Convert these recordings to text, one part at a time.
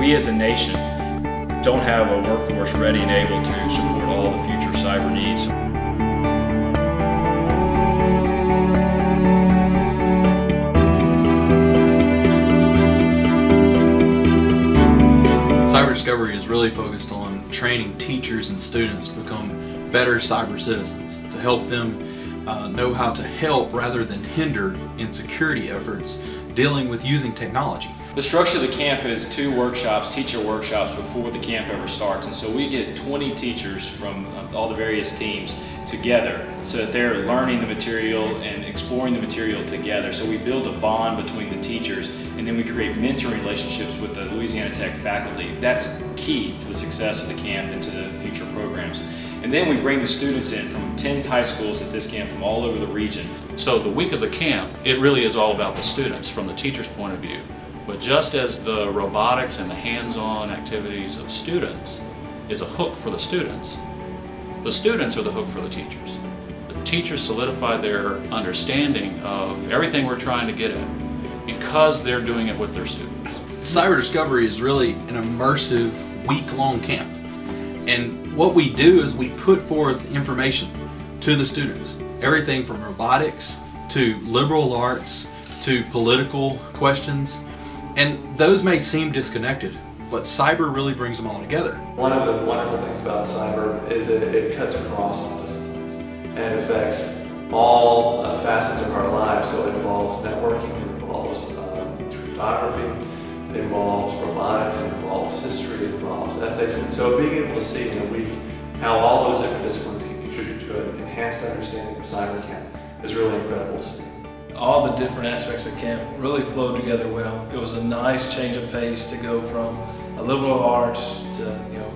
we as a nation don't have a workforce ready and able to support all the future cyber needs. Cyber Discovery is really focused on training teachers and students to become better cyber citizens, to help them know how to help rather than hinder in security efforts dealing with using technology. The structure of the camp is 2 workshops, teacher workshops, before the camp ever starts. And so we get 20 teachers from all the various teams together so that they're learning the material and exploring the material together. So we build a bond between the teachers, and then we create mentoring relationships with the Louisiana Tech faculty. That's key to the success of the camp and to the future programs. And then we bring the students in from 10 high schools at this camp from all over the region. So the week of the camp, it really is all about the students from the teacher's point of view. But just as the robotics and the hands-on activities of students is a hook for the students are the hook for the teachers. The teachers solidify their understanding of everything we're trying to get at because they're doing it with their students. Cyber Discovery is really an immersive week-long camp. And what we do is we put forth information to the students. Everything from robotics to liberal arts to political questions. And those may seem disconnected, but cyber really brings them all together. One of the wonderful things about cyber is that it cuts across all disciplines and it affects all facets of our lives. So it involves networking, it involves cryptography, it involves robotics, it involves history, it involves ethics. And so being able to see in a week how all those different disciplines can contribute to an enhanced understanding of cyber camp is really incredible to see. All the different aspects of camp really flowed together well. It was a nice change of pace to go from a liberal arts to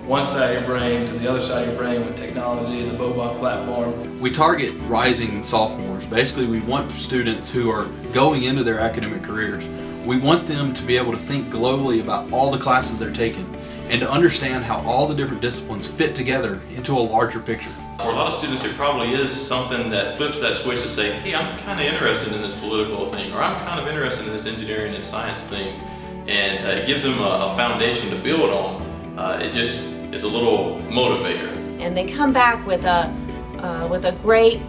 one side of your brain to the other side of your brain with technology and the Bobot platform. We target rising sophomores. Basically, we want students who are going into their academic careers. We want them to be able to think globally about all the classes they're taking and to understand how all the different disciplines fit together into a larger picture. For a lot of students, it probably is something that flips that switch to say, hey, I'm kind of interested in this political thing, or I'm kind of interested in this engineering and science thing, and it gives them a foundation to build on. It just is a little motivator. And they come back with a great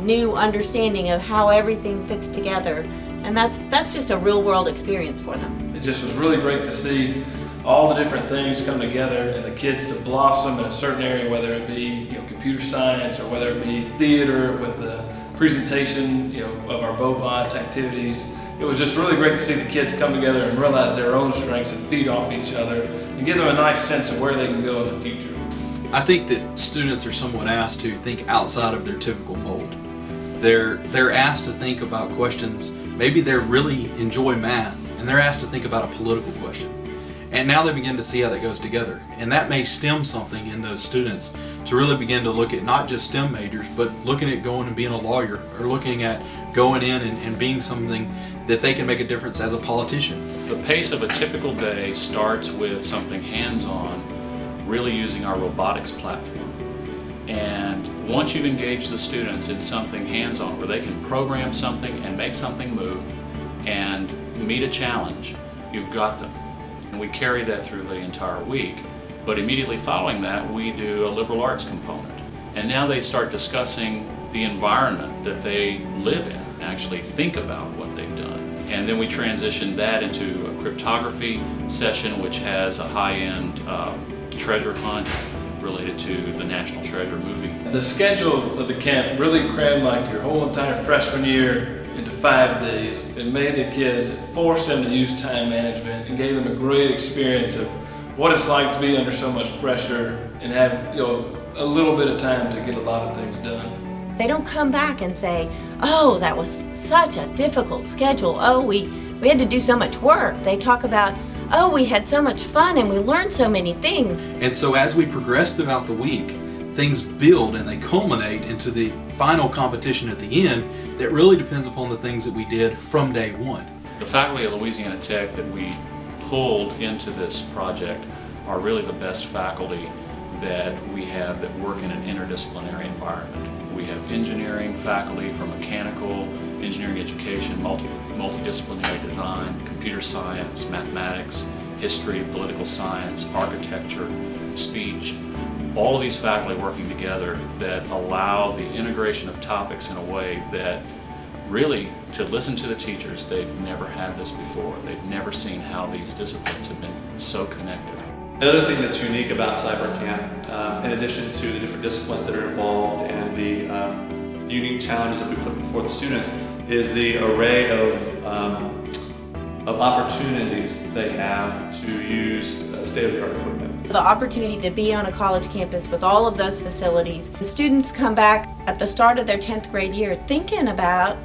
new understanding of how everything fits together, and that's just a real-world experience for them. It just was really great to see all the different things come together and the kids to blossom in a certain area, whether it be computer science or whether it be theater with the presentation of our Bobot activities. It was just really great to see the kids come together and realize their own strengths and feed off each other and give them a nice sense of where they can go in the future. I think that students are somewhat asked to think outside of their typical mold. They're asked to think about questions, maybe they really enjoy math, and they're asked to think about a political question. And now they begin to see how that goes together. And that may stem something in those students to really begin to look at not just STEM majors, but looking at going and being a lawyer, or looking at going in and being something that they can make a difference as a politician. The pace of a typical day starts with something hands-on, really using our robotics platform. And once you've engaged the students in something hands-on where they can program something and make something move and meet a challenge, you've got them. And we carry that through the entire week. But immediately following that, we do a liberal arts component. And now they start discussing the environment that they live in, actually think about what they've done. And then we transition that into a cryptography session, which has a high-end treasure hunt related to the National Treasure movie. The schedule of the camp really crammed like your whole entire freshman year into 5 days. It made the kids, it forced them to use time management and gave them a great experience of what it's like to be under so much pressure and have a little bit of time to get a lot of things done. They don't come back and say, oh, that was such a difficult schedule, oh, we had to do so much work. They talk about, oh, we had so much fun and we learned so many things. And so as we progress throughout the week, things build and they culminate into the final competition at the end that really depends upon the things that we did from day one. The faculty at Louisiana Tech that we pulled into this project are really the best faculty that we have that work in an interdisciplinary environment. We have engineering faculty from mechanical, engineering education, multidisciplinary design, computer science, mathematics, history, political science, architecture, speech, all of these faculty working together that allow the integration of topics in a way that really, to listen to the teachers, they've never had this before. They've never seen how these disciplines have been so connected. Another thing that's unique about Cyber Camp, in addition to the different disciplines that are involved and the unique challenges that we put before the students, is the array of opportunities they have to use state-of-the-art equipment. The opportunity to be on a college campus with all of those facilities. The students come back at the start of their 10th grade year thinking about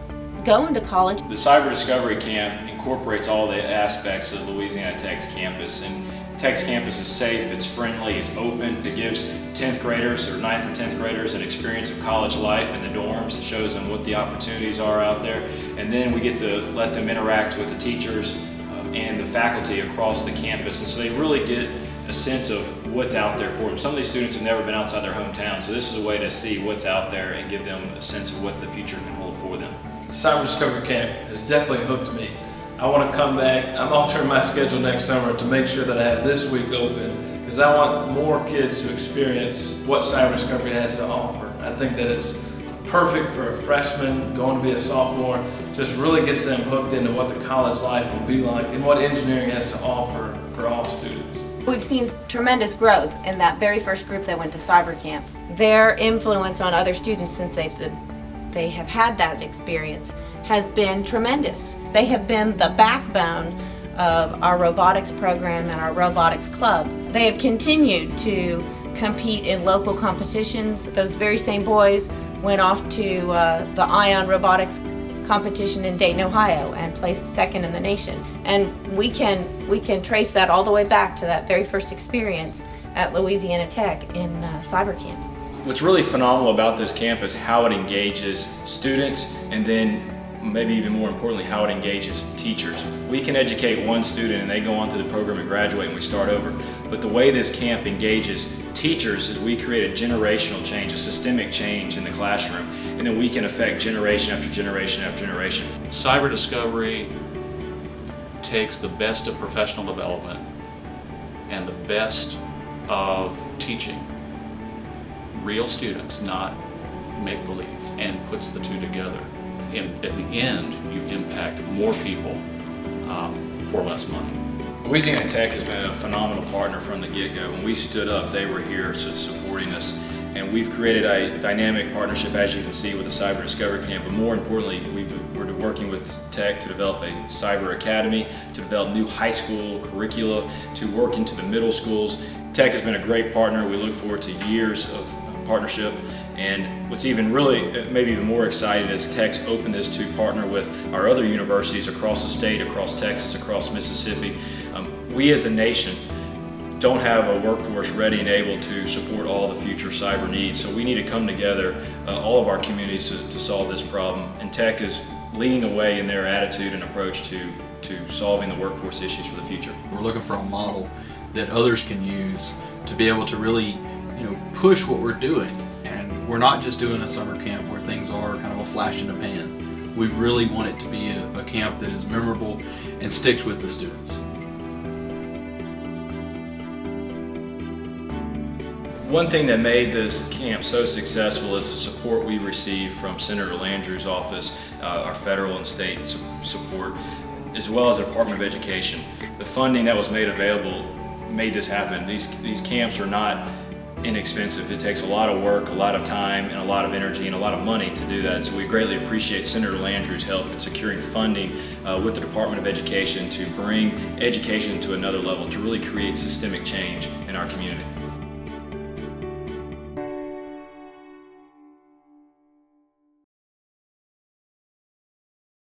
going to college. The Cyber Discovery Camp incorporates all the aspects of Louisiana Tech's campus, and Tech's campus is safe, it's friendly, it's open. It gives 10th graders or 9th and 10th graders an experience of college life in the dorms. It shows them what the opportunities are out there, and then we get to let them interact with the teachers and the faculty across the campus, and so they really get a sense of what's out there for them. Some of these students have never been outside their hometown, so this is a way to see what's out there and give them a sense of what the future can hold for them. Cyber Discovery Camp has definitely hooked me. I want to come back. I'm altering my schedule next summer to make sure that I have this week open, because I want more kids to experience what Cyber Discovery has to offer. I think that it's perfect for a freshman going to be a sophomore. Just really gets them hooked into what the college life will be like and what engineering has to offer for all students. We've seen tremendous growth in that very first group that went to Cyber Camp. Their influence on other students since they have had that experience has been tremendous. They have been the backbone of our robotics program and our robotics club. They have continued to compete in local competitions. Those very same boys went off to the ION robotics competition in Dayton, Ohio, and placed second in the nation. And we can trace that all the way back to that very first experience at Louisiana Tech in Cyber Camp. What's really phenomenal about this camp is how it engages students, and then maybe even more importantly, how it engages teachers. We can educate one student and they go on to the program and graduate and we start over. But the way this camp engages teachers is we create a generational change, a systemic change in the classroom, and then we can affect generation after generation after generation. Cyber Discovery takes the best of professional development and the best of teaching real students, not make-believe, and puts the two together. And at the end, you impact more people for less money. Louisiana Tech has been a phenomenal partner from the get-go. When we stood up, they were here supporting us. And we've created a dynamic partnership, as you can see, with the Cyber Discovery Camp. But more importantly, we're working with Tech to develop a cyber academy, to develop new high school curricula, to work into the middle schools. Tech has been a great partner. We look forward to years of partnership. And what's even really, maybe even more exciting, is Tech's opened this to partner with our other universities across the state, across Texas, across Mississippi. We as a nation don't have a workforce ready and able to support all the future cyber needs. So we need to come together, all of our communities, to solve this problem. And Tech is leading the way in their attitude and approach to solving the workforce issues for the future. We're looking for a model that others can use to be able to really, push what we're doing. And we're not just doing a summer camp where things are kind of a flash in the pan. We really want it to be a camp that is memorable and sticks with the students. One thing that made this camp so successful is the support we received from Senator Landrieu's office, our federal and state support, as well as the Department of Education. The funding that was made available made this happen. These camps are not inexpensive. It takes a lot of work, a lot of time, and a lot of energy, and a lot of money to do that. So we greatly appreciate Senator Landrieu's help in securing funding with the Department of Education to bring education to another level, to really create systemic change in our community.